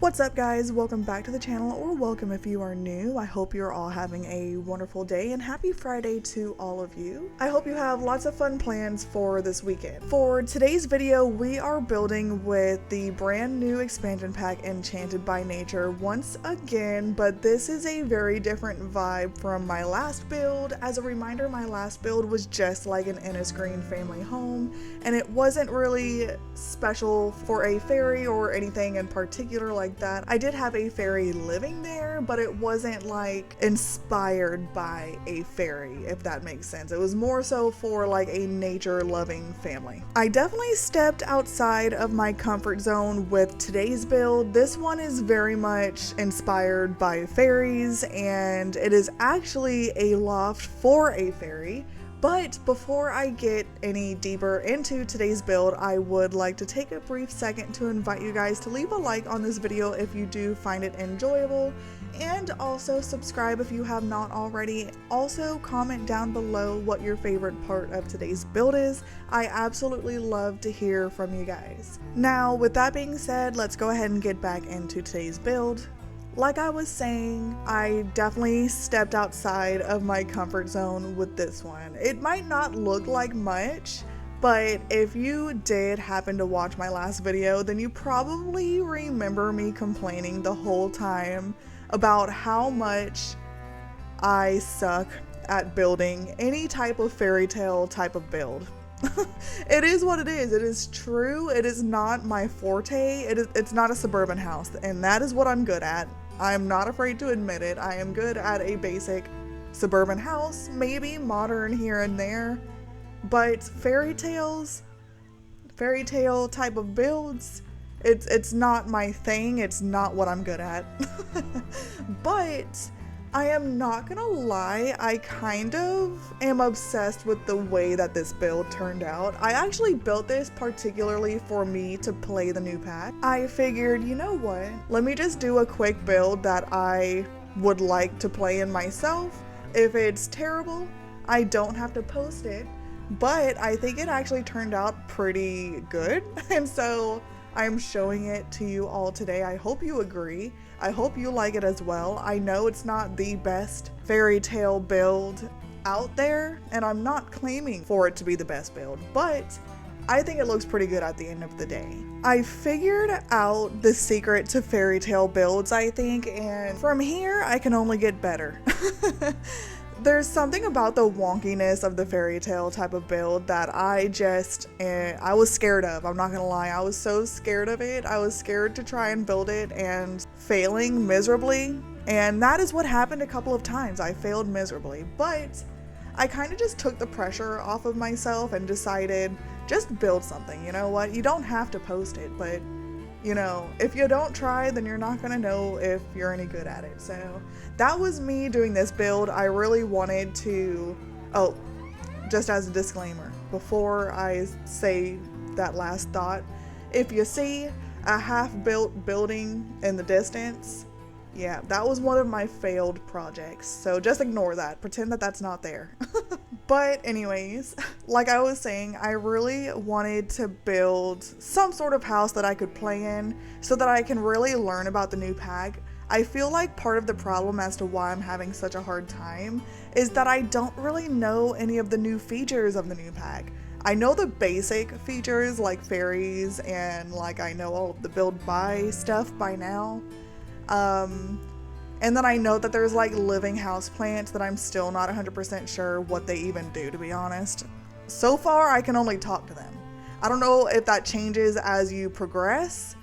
What's up guys, welcome back to the channel, or welcome if you are new. I hope you're all having a wonderful day and happy Friday to all of you. I hope you have lots of fun plans for this weekend. For today's video, we are building with the brand new expansion pack Enchanted by Nature once again, but this is a very different vibe from my last build. As a reminder, my last build was just like an Innisgreen family home, and it wasn't really special for a fairy or anything in particular like that. I did have a fairy living there, but it wasn't like inspired by a fairy, if that makes sense. It was more so for like a nature loving family. I definitely stepped outside of my comfort zone with today's build. This one is very much inspired by fairies, and it is actually a loft for a fairy. But before I get any deeper into today's build, I would like to take a brief second to invite you guys to leave a like on this video if you do find it enjoyable, and also subscribe if you have not already. Also comment down below what your favorite part of today's build is. I absolutely love to hear from you guys. Now, with that being said, let's go ahead and get back into today's build. Like I was saying, I definitely stepped outside of my comfort zone with this one. It might not look like much, but if you did happen to watch my last video, then you probably remember me complaining the whole time about how much I suck at building any type of fairy tale type of build. It is what it is. It is true. It is not my forte. It's not a suburban house, and that is what I'm good at. I'm not afraid to admit it. I am good at a basic suburban house, maybe modern here and there, but fairy tale type of builds, it's not my thing. It's not what I'm good at. But I am not gonna lie, I kind of am obsessed with the way that this build turned out. I actually built this particularly for me to play the new pack. I figured, you know what, let me just do a quick build that I would like to play in myself. If it's terrible, I don't have to post it, but I think it actually turned out pretty good, and so I'm showing it to you all today. I hope you agree. I hope you like it as well. I know it's not the best fairy tale build out there, and I'm not claiming for it to be the best build, but I think it looks pretty good at the end of the day. I figured out the secret to fairy tale builds, I think, and from here I can only get better. There's something about the wonkiness of the fairy tale type of build that I was scared of. I'm not gonna lie, I was so scared of it. I was scared to try and build it and failing miserably, and that is what happened a couple of times. I failed miserably, but I kind of just took the pressure off of myself and decided, just build something. You know what? You don't have to post it, but you know, if you don't try, then you're not gonna know if you're any good at it. So that was me doing this build. I really wanted to, oh, just as a disclaimer, before I say that last thought, if you see a half-built building in the distance, yeah, that was one of my failed projects. So just ignore that, pretend that that's not there. But anyways, like I was saying, I really wanted to build some sort of house that I could play in so that I can really learn about the new pack. I feel like part of the problem as to why I'm having such a hard time is that I don't really know any of the new features of the new pack. I know the basic features like fairies, and like I know all of the build by stuff by now. And then I know that there's like living house plants that I'm still not 100% sure what they even do, to be honest. So far, I can only talk to them. I don't know if that changes as you progress.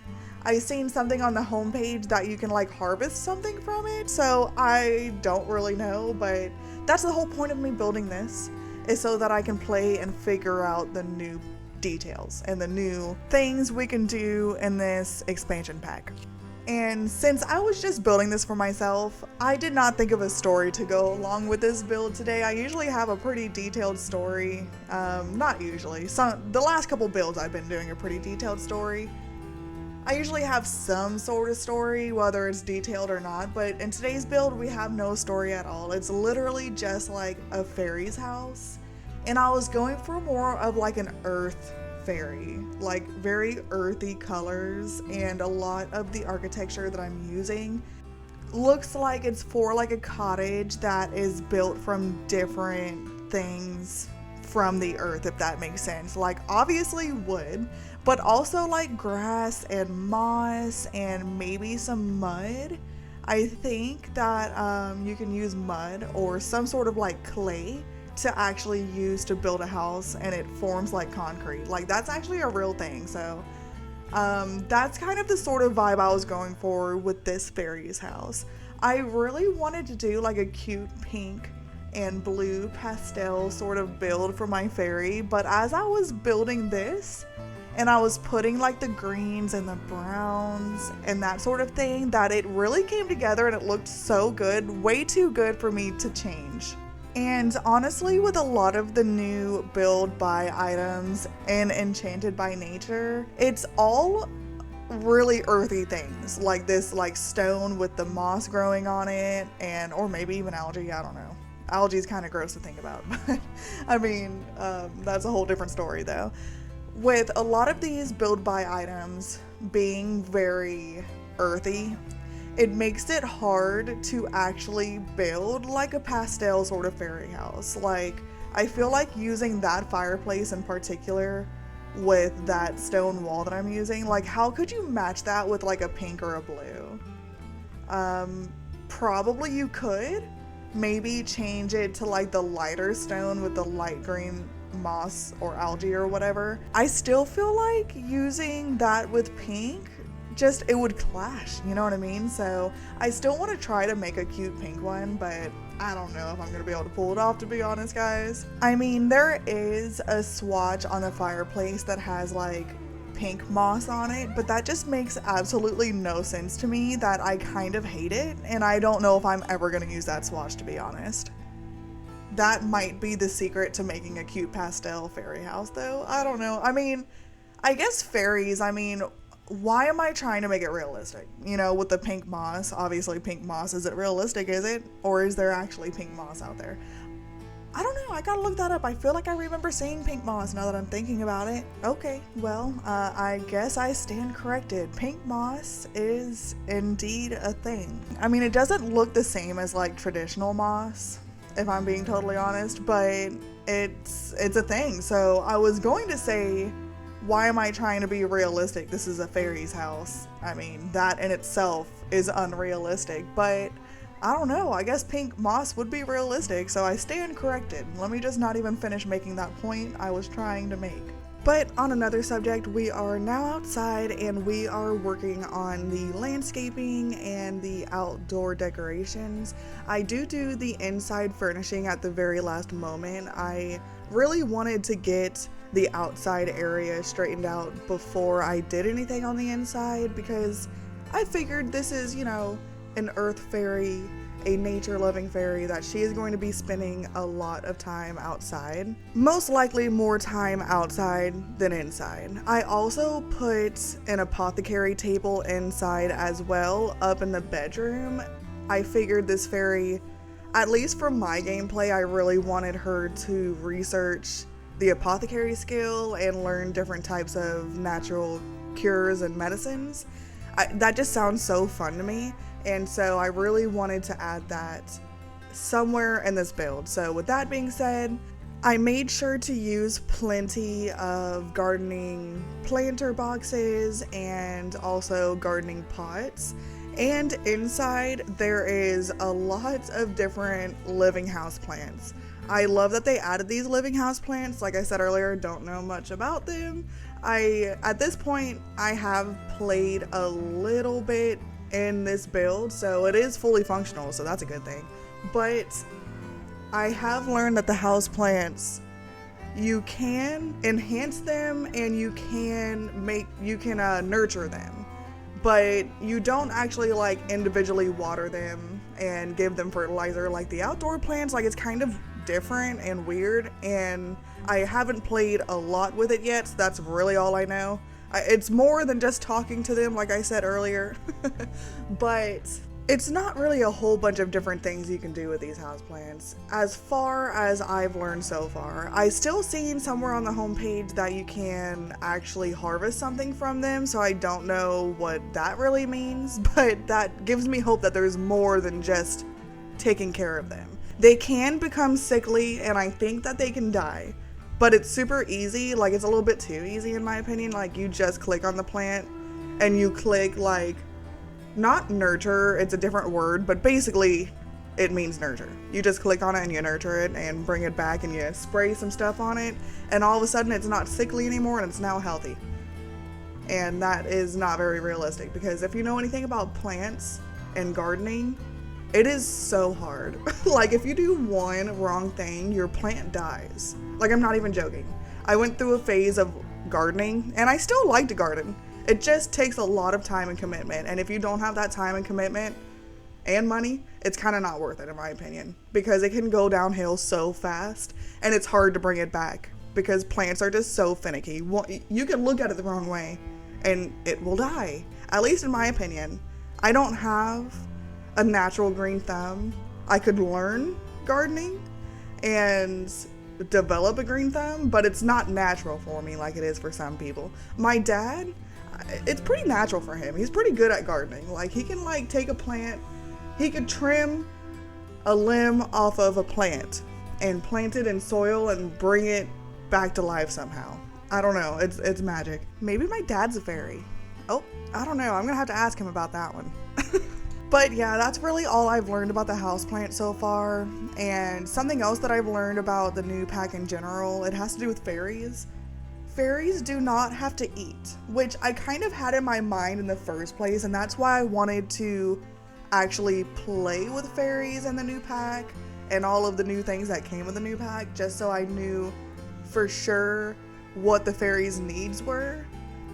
I seen something on the homepage that you can like harvest something from it, so I don't really know, but that's the whole point of me building this, is so that I can play and figure out the new details and the new things we can do in this expansion pack. And since I was just building this for myself, I did not think of a story to go along with this build today. I usually have a pretty detailed story. Not usually. The last couple builds I've been doing a pretty detailed story. I usually have some sort of story, whether it's detailed or not, but in today's build we have no story at all. It's literally just like a fairy's house, and I was going for more of like an earth fairy, like very earthy colors, and a lot of the architecture that I'm using looks like it's for like a cottage that is built from different things from the earth, if that makes sense. Like obviously wood, but also like grass and moss and maybe some mud. I think that you can use mud or some sort of like clay to actually use to build a house, and it forms like concrete. Like that's actually a real thing. So that's kind of the sort of vibe I was going for with this fairy's house. I really wanted to do like a cute pink and blue pastel sort of build for my fairy, but as I was building this and I was putting like the greens and the browns and that sort of thing, that it really came together and it looked so good, way too good for me to change. And honestly, with a lot of the new build buy items in Enchanted by Nature, it's all really earthy things, like this like stone with the moss growing on it, and or maybe even algae, I don't know. Algae is kind of gross to think about, but I mean, that's a whole different story though. With a lot of these build buy items being very earthy, it makes it hard to actually build like a pastel sort of fairy house. Like, I feel like using that fireplace in particular with that stone wall that I'm using, like how could you match that with like a pink or a blue? Probably you could. Maybe change it to like the lighter stone with the light green moss or algae or whatever. I still feel like using that with pink, just it would clash, you know what I mean? So I still want to try to make a cute pink one, but I don't know if I'm gonna be able to pull it off, to be honest, guys. I mean, there is a swatch on the fireplace that has like pink moss on it, but that just makes absolutely no sense to me, that I kind of hate it, and I don't know if I'm ever gonna use that swatch, to be honest. That might be the secret to making a cute pastel fairy house though. I don't know. I mean, I guess fairies, I mean, why am I trying to make it realistic? You know, with the pink moss, obviously pink moss, is it realistic, is it? Or is there actually pink moss out there? I don't know, I gotta look that up. I feel like I remember seeing pink moss now that I'm thinking about it. Okay, well, I guess I stand corrected. Pink moss is indeed a thing. I mean, it doesn't look the same as like traditional moss, if I'm being totally honest, but it's a thing. So I was going to say, why am I trying to be realistic? This is a fairy's house. I mean, that in itself is unrealistic, but I don't know, I guess pink moss would be realistic, so I stand corrected. Let me just not even finish making that point I was trying to make. But on another subject, we are now outside and we are working on the landscaping and the outdoor decorations. I do the inside furnishing at the very last moment. I really wanted to get the outside area straightened out before I did anything on the inside, because I figured this is, you know, an earth fairy, a nature-loving fairy, that she is going to be spending a lot of time outside. Most likely more time outside than inside. I also put an apothecary table inside as well, up in the bedroom. I figured this fairy, at least from my gameplay, I really wanted her to research the apothecary skill and learn different types of natural cures and medicines. That just sounds so fun to me. And so I really wanted to add that somewhere in this build. So with that being said, I made sure to use plenty of gardening planter boxes and also gardening pots. And inside there is a lot of different living house plants. I love that they added these living house plants. Like I said earlier, don't know much about them. At this point, I have played a little bit in this build, so it is fully functional, so that's a good thing. But I have learned that the house plants, you can enhance them and you can nurture them, but you don't actually like individually water them and give them fertilizer like the outdoor plants. Like, it's kind of different and weird, and I haven't played a lot with it yet, so that's really all I know. It's more than just talking to them, like I said earlier. But It's not really a whole bunch of different things you can do with these houseplants. As far as I've learned so far, I still seen somewhere on the homepage that you can actually harvest something from them, so I don't know what that really means, but that gives me hope that there's more than just taking care of them. They can become sickly, and I think that they can die, but it's super easy. Like, it's a little bit too easy in my opinion. Like, you just click on the plant and you click like, not nurture, it's a different word, but basically it means nurture. You just click on it and you nurture it and bring it back and you spray some stuff on it, and all of a sudden it's not sickly anymore and it's now healthy. And that is not very realistic, because if you know anything about plants and gardening, it is so hard. Like, if you do one wrong thing, your plant dies. Like, I'm not even joking. I went through a phase of gardening, and I still like to garden. It just takes a lot of time and commitment, and if you don't have that time and commitment and money, it's kind of not worth it in my opinion, because it can go downhill so fast, and it's hard to bring it back because plants are just so finicky. You can look at it the wrong way and it will die, at least in my opinion. I don't have a natural green thumb. I could learn gardening and develop a green thumb, but it's not natural for me like it is for some people. My dad, it's pretty natural for him. He's pretty good at gardening. Like, he can like take a plant, he could trim a limb off of a plant and plant it in soil and bring it back to life somehow. I don't know, it's magic. Maybe my dad's a fairy. Oh, I don't know, I'm gonna have to ask him about that one. But yeah, that's really all I've learned about the houseplant so far. And something else that I've learned about the new pack in general, it has to do with fairies. Fairies do not have to eat, which I kind of had in my mind in the first place, and that's why I wanted to actually play with fairies in the new pack and all of the new things that came with the new pack, just so I knew for sure what the fairies' needs were,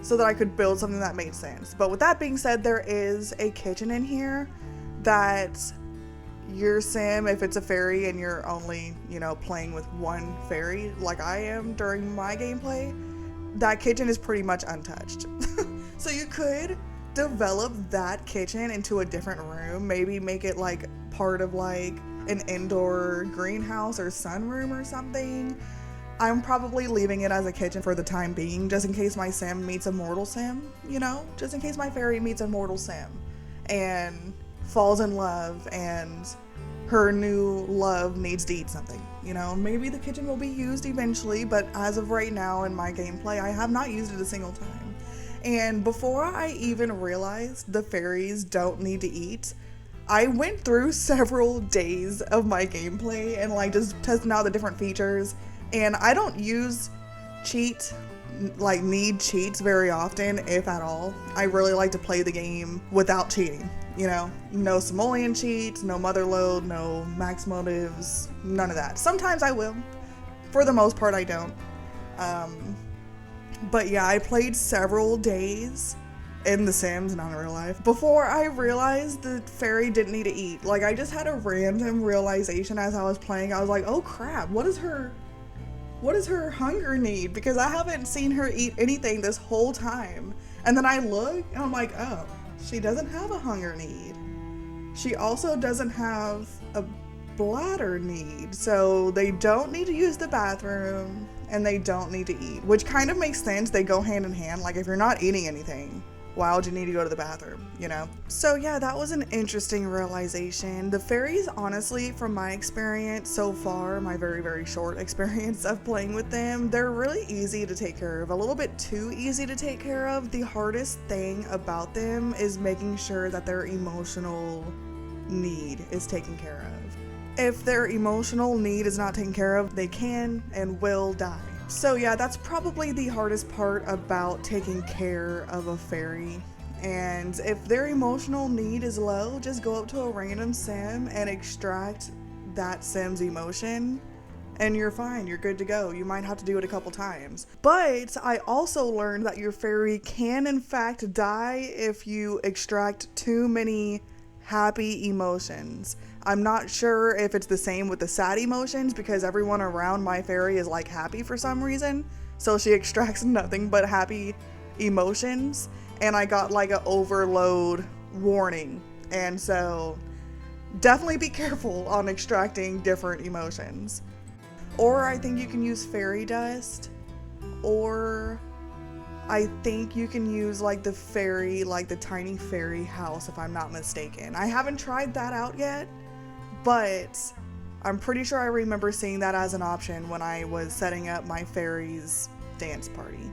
so that I could build something that made sense. But with that being said, there is a kitchen in here that your sim, if it's a fairy and you're only, playing with one fairy like I am during my gameplay, that kitchen is pretty much untouched. So you could develop that kitchen into a different room, maybe make it like part of like an indoor greenhouse or sunroom or something. I'm probably leaving it as a kitchen for the time being, just in case my sim meets a mortal sim, just in case my fairy meets a mortal sim and falls in love and her new love needs to eat something. Maybe the kitchen will be used eventually, but as of right now in my gameplay, I have not used it a single time. And before I even realized the fairies don't need to eat, I went through several days of my gameplay and like just testing out the different features. And I don't use need cheats very often, if at all. I really like to play the game without cheating. No simoleon cheats, no mother load, no max motives, none of that. Sometimes I will. For the most part, I don't. But yeah, I played several days in The Sims, not in real life, before I realized the fairy didn't need to eat. Like, I just had a random realization as I was playing. I was like, oh crap, what is her hunger need? Because I haven't seen her eat anything this whole time. And then I look and I'm like, oh, she doesn't have a hunger need. She also doesn't have a bladder need. So they don't need to use the bathroom and they don't need to eat, which kind of makes sense. They go hand in hand. Like, if you're not eating anything, why would you need to go to the bathroom, So yeah, that was an interesting realization. The fairies, honestly, from my experience so far, my very, very short experience of playing with them, they're really easy to take care of. A little bit too easy to take care of. The hardest thing about them is making sure that their emotional need is taken care of. If their emotional need is not taken care of, they can and will die. So yeah, that's probably the hardest part about taking care of a fairy. And if their emotional need is low, just go up to a random sim and extract that sim's emotion and you're fine, you're good to go. You might have to do it a couple times. But I also learned that your fairy can in fact die if you extract too many happy emotions. I'm not sure if it's the same with the sad emotions, because everyone around my fairy is like happy for some reason. So she extracts nothing but happy emotions. And I got like an overload warning And so definitely be careful on extracting different emotions. Or I think you can use fairy dust, or I think you can use like the fairy, like the tiny fairy house, if I'm not mistaken. I haven't tried that out yet, but I'm pretty sure I remember seeing that as an option when I was setting up my fairies dance party.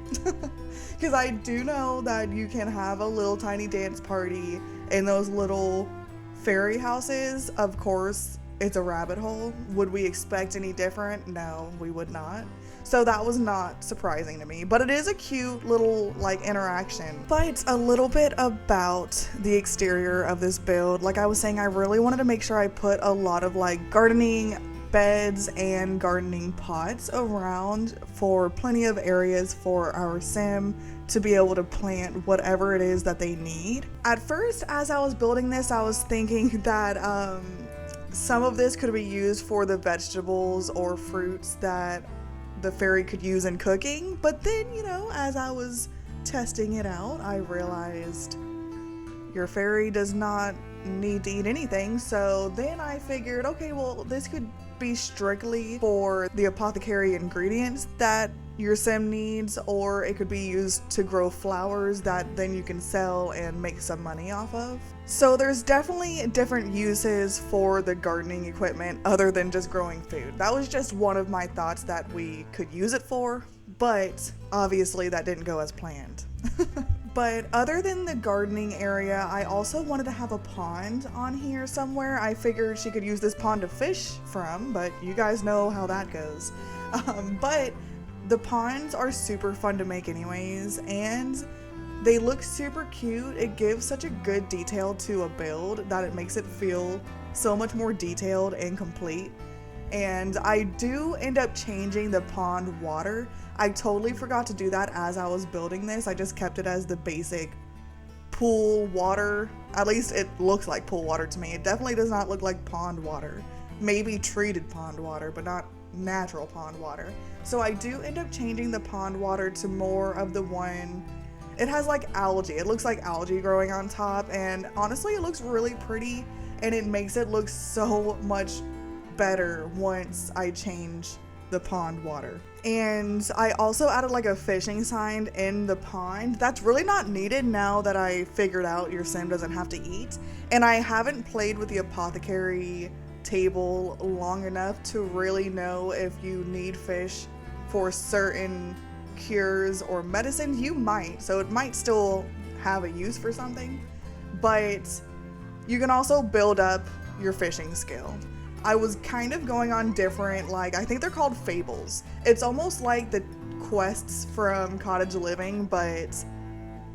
Because I do know that you can have a little tiny dance party in those little fairy houses. Of course, it's a rabbit hole. Would we expect any different? No, we would not. So that was not surprising to me, but it is a cute little like interaction. But a little bit about the exterior of this build. Like I was saying, I really wanted to make sure I put a lot of like gardening beds and gardening pots around for plenty of areas for our sim to be able to plant whatever it is that they need. At first, as I was building this, I was thinking that some of this could be used for the vegetables or fruits that the fairy could use in cooking, but then, you know, as I was testing it out, I realized your fairy does not need to eat anything. So then I figured, okay, well, this could be strictly for the apothecary ingredients that your sim needs, or it could be used to grow flowers that then you can sell and make some money off of. So there's definitely different uses for the gardening equipment other than just growing food. That was just one of my thoughts that we could use it for, but obviously that didn't go as planned. But other than the gardening area, I also wanted to have a pond on here somewhere. I figured she could use this pond to fish from, but you guys know how that goes. But the ponds are super fun to make anyways, and they look super cute. It gives such a good detail to a build that it makes it feel so much more detailed and complete. And I do end up changing the pond water. I totally forgot to do that as I was building this. I just kept it as the basic pool water. At least it looks like pool water to me. It definitely does not look like pond water. Maybe treated pond water, but not natural pond water. So I do end up changing the pond water to more of the one, it has like algae. It looks like algae growing on top, and honestly it looks really pretty, and it makes it look so much better once I change the pond water. And I also added like a fishing sign in the pond. That's really not needed now that I figured out your sim doesn't have to eat. And I haven't played with the apothecary table long enough to really know if you need fish for certain cures or medicines. You might, so it might still have a use for something, but you can also build up your fishing skill. I was kind of going on different, like, I think they're called fables. It's almost like the quests from Cottage Living, but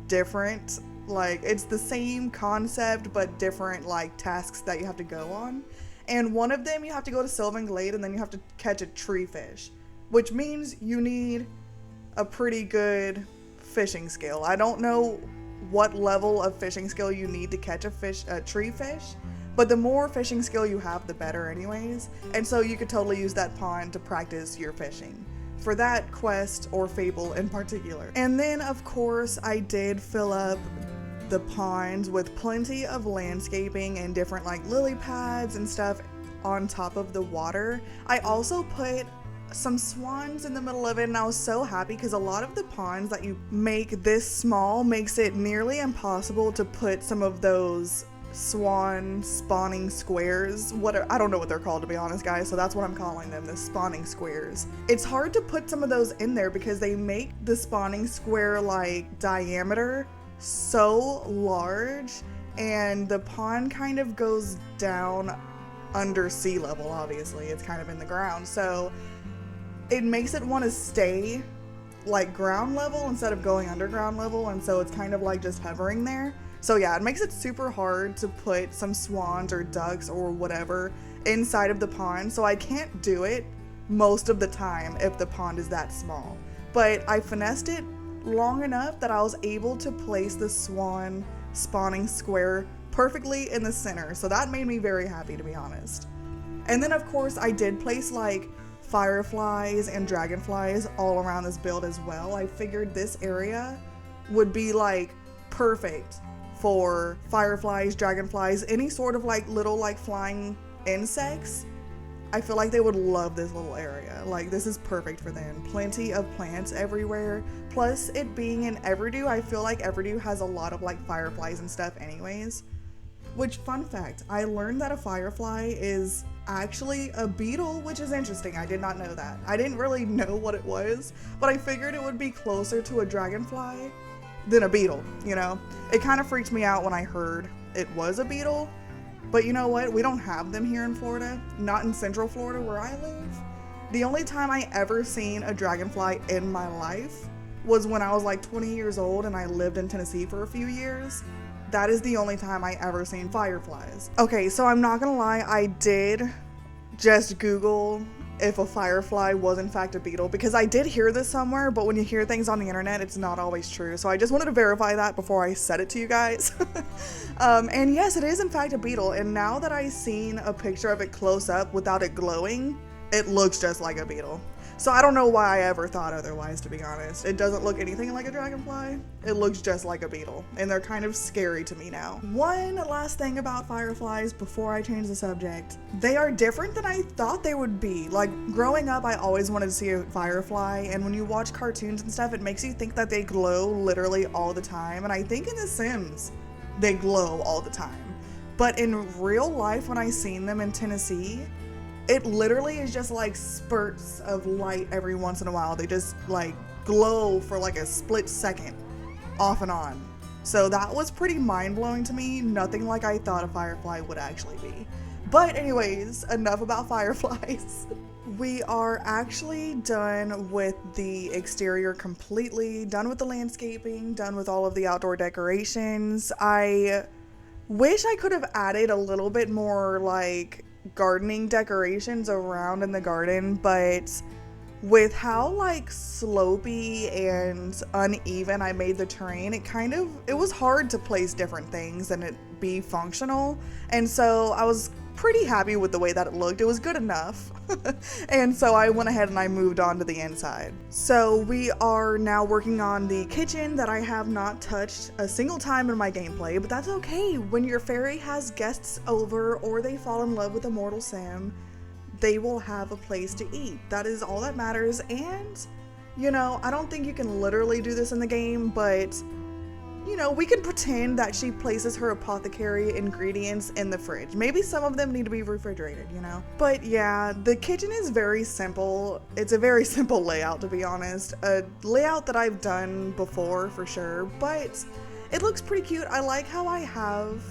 different. Like, it's the same concept, but different, like, tasks that you have to go on. And one of them, you have to go to Sylvan Glade, and then you have to catch a tree fish, which means you need a pretty good fishing skill. I don't know what level of fishing skill you need to catch a tree fish, but the more fishing skill you have, the better anyways. And so you could totally use that pond to practice your fishing for that quest or fable in particular. And then of course I did fill up the ponds with plenty of landscaping and different like lily pads and stuff on top of the water. I also put some swans in the middle of it, and I was so happy because a lot of the ponds that you make this small makes it nearly impossible to put some of those swan spawning squares, I don't know what they're called, to be honest, guys, so that's what I'm calling them, the spawning squares. It's hard to put some of those in there because they make the spawning square like diameter so large, and the pond kind of goes down under sea level. Obviously it's kind of in the ground, so it makes it want to stay like ground level instead of going underground level, and so it's kind of like just hovering there. So yeah, it makes it super hard to put some swans or ducks or whatever inside of the pond, so I can't do it most of the time if the pond is that small. But I finessed it long enough that I was able to place the swan spawning square perfectly in the center, so that made me very happy, to be honest. And then of course I did place like fireflies and dragonflies all around this build as well. I figured this area would be like perfect for fireflies, dragonflies, any sort of like little like flying insects. I feel like they would love this little area. Like, this is perfect for them. Plenty of plants everywhere. Plus, it being in Everdew, I feel like Everdew has a lot of like fireflies and stuff anyways. Which, fun fact, I learned that a firefly is actually a beetle, which is interesting. I did not know that. I didn't really know what it was, but I figured it would be closer to a dragonfly than a beetle, you know? It kind of freaked me out when I heard it was a beetle. But you know what? We don't have them here in Florida. Not in Central Florida where I live. The only time I ever seen a dragonfly in my life was when I was like 20 years old and I lived in Tennessee for a few years. That is the only time I ever seen fireflies. Okay, so I'm not gonna lie, I did just Google if a firefly was in fact a beetle, because I did hear this somewhere, but when you hear things on the internet, it's not always true. So I just wanted to verify that before I said it to you guys. And yes, it is in fact a beetle. And now that I've seen a picture of it close up without it glowing, it looks just like a beetle. So I don't know why I ever thought otherwise, to be honest. It doesn't look anything like a dragonfly. It looks just like a beetle, and they're kind of scary to me now. One last thing about fireflies before I change the subject. They are different than I thought they would be. Like, growing up, I always wanted to see a firefly, and when you watch cartoons and stuff, it makes you think that they glow literally all the time. And I think in The Sims, they glow all the time. But in real life, when I seen them in Tennessee, it literally is just like spurts of light every once in a while. They just like glow for like a split second off and on. So that was pretty mind-blowing to me. Nothing like I thought a firefly would actually be. But anyways, enough about fireflies. We are actually done with the exterior completely, done with the landscaping, done with all of the outdoor decorations. I wish I could have added a little bit more like gardening decorations around in the garden, but with how like slopey and uneven I made the terrain, it was hard to place different things and it be functional. And so I was pretty happy with the way that it looked. It was good enough. And so I went ahead and I moved on to the inside. So we are now working on the kitchen that I have not touched a single time in my gameplay, but that's okay. When your fairy has guests over or they fall in love with a mortal sim, they will have a place to eat. That is all that matters. And, you know, I don't think you can literally do this in the game, but you know, we can pretend that she places her apothecary ingredients in the fridge. Maybe some of them need to be refrigerated, you know? But yeah, the kitchen is very simple. It's a very simple layout, to be honest. A layout that I've done before, for sure, but it looks pretty cute. I like how I have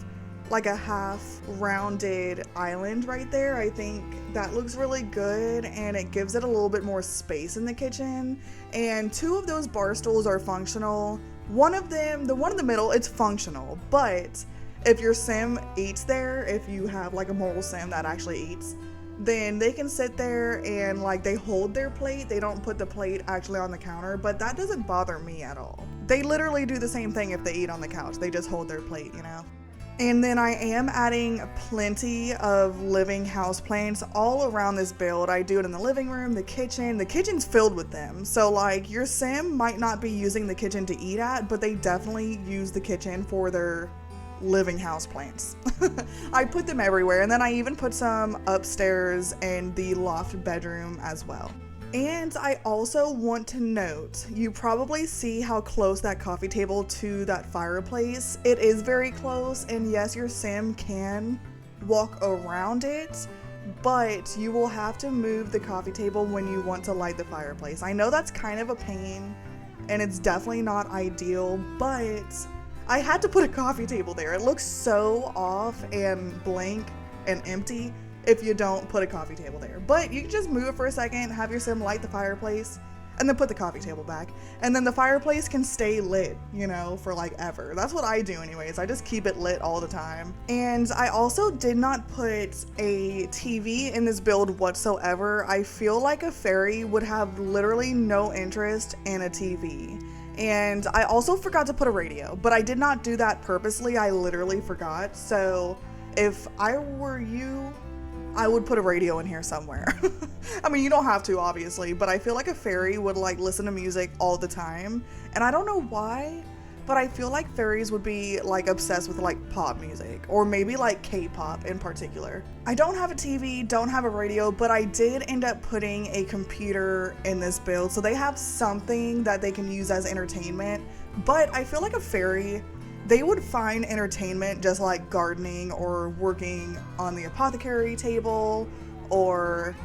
like a half rounded island right there. I think that looks really good and it gives it a little bit more space in the kitchen. And two of those bar stools are functional. One of them, the one in the middle, it's functional, but if your sim eats there, if you have like a mortal sim that actually eats, then they can sit there and like they hold their plate. They don't put the plate actually on the counter, but that doesn't bother me at all. They literally do the same thing if they eat on the couch. They just hold their plate, you know? And then I am adding plenty of living houseplants all around this build. I do it in the living room, the kitchen. The kitchen's filled with them. So like your sim might not be using the kitchen to eat at, but they definitely use the kitchen for their living houseplants. I put them everywhere. And then I even put some upstairs in the loft bedroom as well. And I also want to note, you probably see how close that coffee table to that fireplace. It is very close, and yes, your sim can walk around it, but you will have to move the coffee table when you want to light the fireplace. I know that's kind of a pain, and it's definitely not ideal, but I had to put a coffee table there. It looks so off and blank and empty if you don't put a coffee table there. But you can just move it for a second, have your sim light the fireplace, and then put the coffee table back. And then the fireplace can stay lit, you know, for like ever. That's what I do anyways. I just keep it lit all the time. And I also did not put a TV in this build whatsoever. I feel like a fairy would have literally no interest in a TV. And I also forgot to put a radio, but I did not do that purposely. I literally forgot. So if I were you, I would put a radio in here somewhere. I mean, you don't have to, obviously, but I feel like a fairy would like listen to music all the time. And I don't know why, but I feel like fairies would be like obsessed with like pop music, or maybe like K-pop in particular. I don't have a TV, don't have a radio, but I did end up putting a computer in this build, so they have something that they can use as entertainment. But I feel like a fairy, they would find entertainment just like gardening or working on the apothecary table or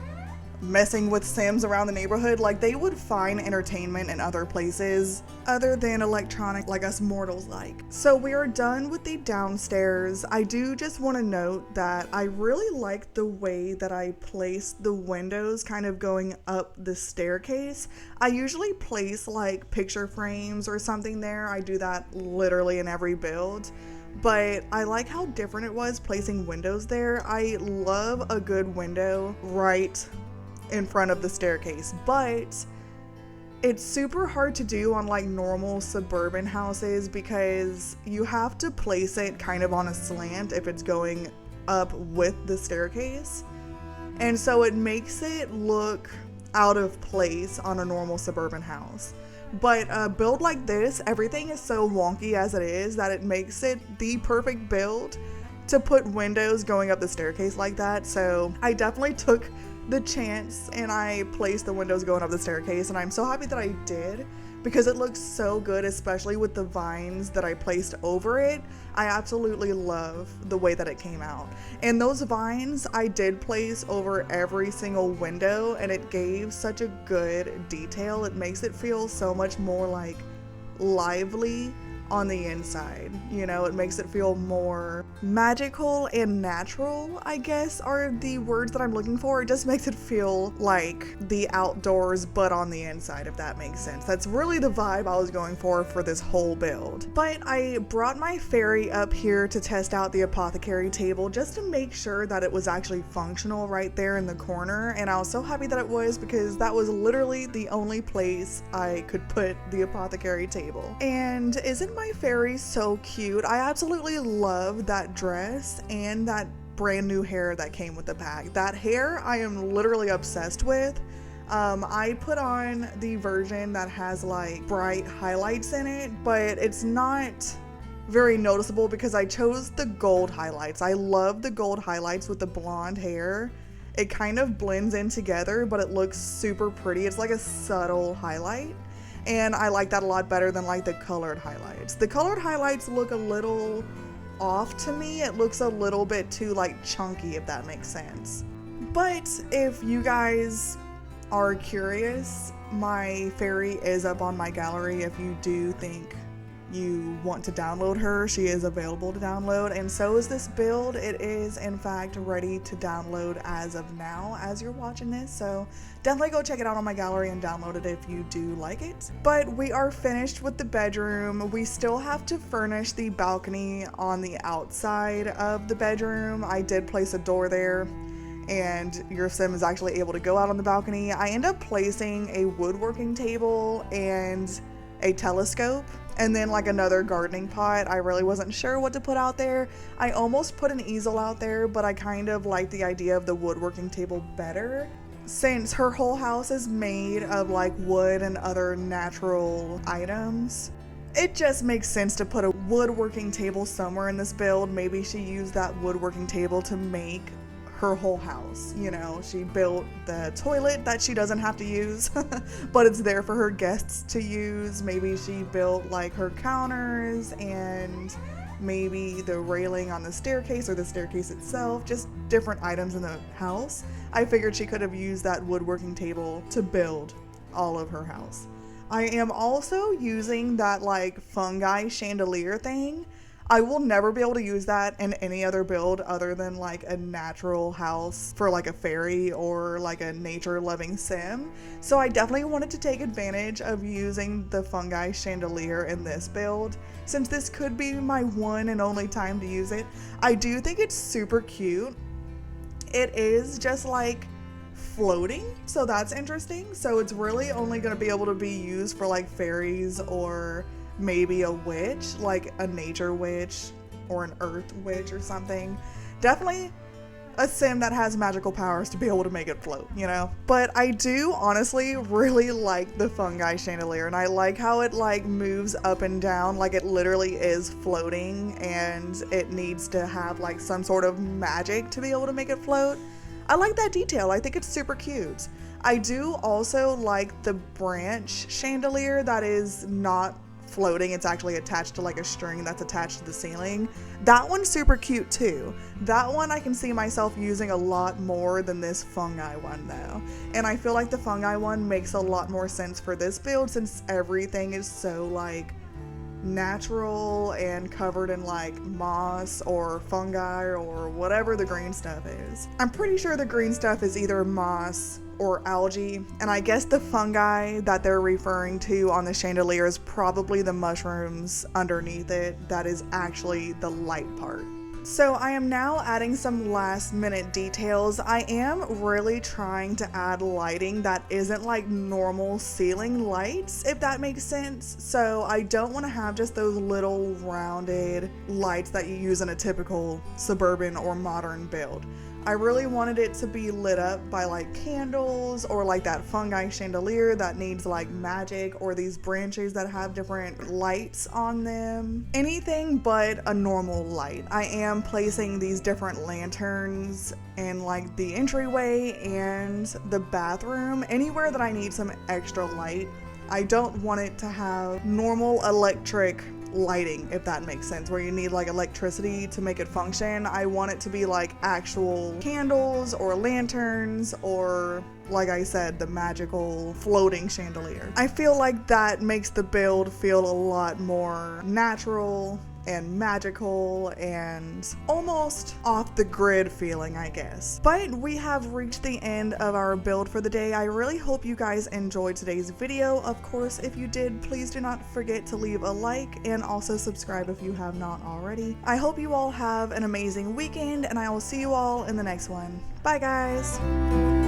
messing with Sims around the neighborhood. Like, they would find entertainment in other places other than electronic like us mortals like. So we are done with the downstairs. I do just want to note that I really like the way that I placed the windows kind of going up the staircase. I usually place like picture frames or something there. I do that literally in every build. But I like how different it was placing windows there. I love a good window right in front of the staircase, but it's super hard to do on like normal suburban houses because you have to place it kind of on a slant if it's going up with the staircase, and so it makes it look out of place on a normal suburban house. But a build like this, everything is so wonky as it is that it makes it the perfect build to put windows going up the staircase like that. So I definitely took the chance and I placed the windows going up the staircase, and I'm so happy that I did because it looks so good, especially with the vines that I placed over it. I absolutely love the way that it came out. And those vines I did place over every single window, and it gave such a good detail. It makes it feel so much more like lively on the inside, you know. It makes it feel more magical and natural, I guess are the words that I'm looking for. It just makes it feel like the outdoors but on the inside, if that makes sense. That's really the vibe I was going for this whole build. But I brought my fairy up here to test out the apothecary table just to make sure that it was actually functional right there in the corner, and I was so happy that it was because that was literally the only place I could put the apothecary table. And isn't my fairy so cute? I absolutely love that dress and that brand new hair that came with the bag. That hair I am literally obsessed with. I put on the version that has like bright highlights in it, but it's not very noticeable because I chose the gold highlights. I love the gold highlights with the blonde hair. It kind of blends in together, but it looks super pretty. It's like a subtle highlight. And I like that a lot better than like the colored highlights. The colored highlights look a little off to me. It looks a little bit too like chunky, if that makes sense. But if you guys are curious, my fairy is up on my gallery. If you do think you want to download her, she is available to download, and so is this build. It is in fact ready to download as of now as you're watching this, so definitely go check it out on my gallery and download it if you do like it. But we are finished with the bedroom. We still have to furnish the balcony on the outside of the bedroom. I did place a door there, and your sim is actually able to go out on the balcony. I end up placing a woodworking table and a telescope, and then like another gardening pot. I really wasn't sure what to put out there. I almost put an easel out there, but I kind of like the idea of the woodworking table better, since her whole house is made of like wood and other natural items. It just makes sense to put a woodworking table somewhere in this build. Maybe she used that woodworking table to make her whole house. You know, she built the toilet that she doesn't have to use, but it's there for her guests to use. Maybe she built like her counters and maybe the railing on the staircase or the staircase itself, just different items in the house. I figured she could have used that woodworking table to build all of her house. I am also using that like fungi chandelier thing. I will never be able to use that in any other build other than like a natural house for like a fairy or like a nature loving sim. So I definitely wanted to take advantage of using the fungi chandelier in this build, since this could be my one and only time to use it. I do think it's super cute. It is just like floating, so that's interesting. So it's really only going to be able to be used for like fairies or maybe a witch, like a nature witch or an earth witch or something. Definitely a sim that has magical powers to be able to make it float, you know? But I do honestly really like the fungi chandelier, and I like how it like moves up and down like it literally is floating, and it needs to have like some sort of magic to be able to make it float. I like that detail. I think it's super cute. I do also like the branch chandelier that is not floating. It's actually attached to like a string that's attached to the ceiling. That one's super cute too. That one I can see myself using a lot more than this fungi one though. And I feel like the fungi one makes a lot more sense for this build since everything is so like natural and covered in like moss or fungi or whatever the green stuff is. I'm pretty sure the green stuff is either moss or algae, and I guess the fungi that they're referring to on the chandelier is probably the mushrooms underneath it that is actually the light part. So I am now adding some last minute details. I am really trying to add lighting that isn't like normal ceiling lights, if that makes sense. So I don't want to have just those little rounded lights that you use in a typical suburban or modern build. I really wanted it to be lit up by like candles or like that fungi chandelier that needs like magic, or these branches that have different lights on them. Anything but a normal light. I am placing these different lanterns in like the entryway and the bathroom, anywhere that I need some extra light. I don't want it to have normal electric lighting, if that makes sense, where you need like electricity to make it function. I want it to be like actual candles or lanterns, or like I said, the magical floating chandelier. I feel like that makes the build feel a lot more natural and magical and almost off the grid feeling, I guess. But we have reached the end of our build for the day. I really hope you guys enjoyed today's video. Of course, if you did, please do not forget to leave a like and also subscribe if you have not already. I hope you all have an amazing weekend, and I will see you all in the next one. Bye guys!